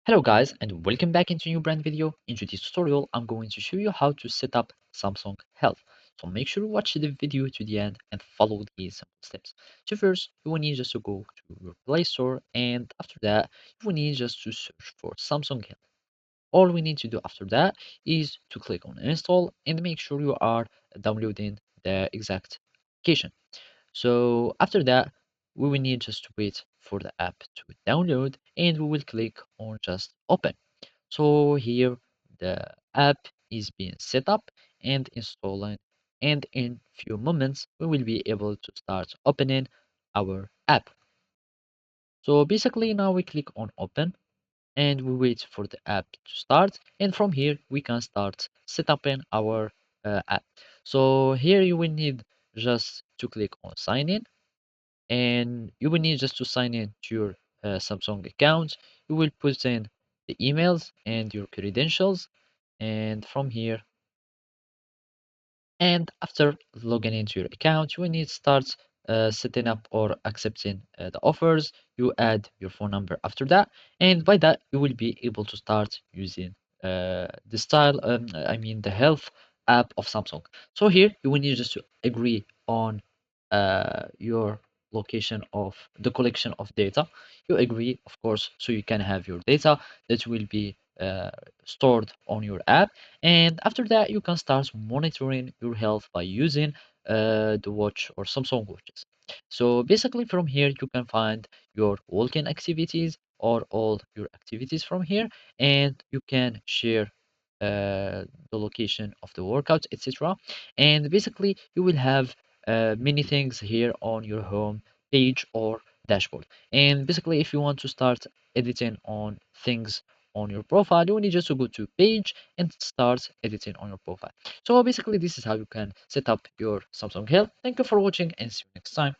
Hello guys and welcome back into a new brand video. In today's tutorial, I'm going to show you how to set up Samsung Health. So make sure you watch the video to the end and follow these simple steps. So first, you will need just to go to your Play Store, and after that, you will need just to search for Samsung Health. All we need to do after that is to click on install and make sure you are downloading the exact application. So after that, we will need just to wait for the app to download and we will click on just open. So here the app is being set up and installing, and in few moments we will be able to start opening our app. So basically now we click on open and we wait for the app to start, and from here we can start set up in our app. So here you will need just to click on sign in, and you will need just to sign in to your Samsung account. You will put in the emails and your credentials, and from here, and after logging into your account, you will need to start setting up or accepting the offers. You add your phone number after that, and by that you will be able to start using the style. I mean the health app of Samsung. So here you will need just to agree on your location of the collection of data. You agree, of course, so you can have your data that will be stored on your app, and after that you can start monitoring your health by using the watch or Samsung watches. So basically from here you can find your walking activities or all your activities from here, and you can share the location of the workouts, etc. And basically you will have many things here on your home page or dashboard. And basically if you want to start editing on things on your profile, you need just to go to page and start editing on your profile. So basically this is how you can set up your Samsung Health. Thank you for watching and see you next time.